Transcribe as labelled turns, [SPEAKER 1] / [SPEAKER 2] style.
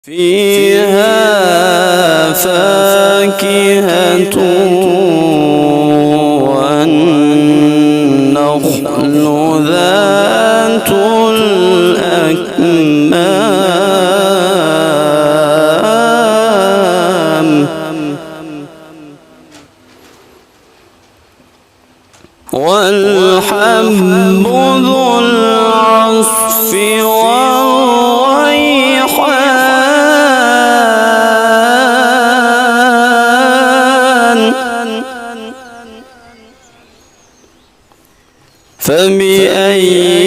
[SPEAKER 1] فيها فاكهة والنخل ذات الأكمام والحب ذو العصف والريحان فبأي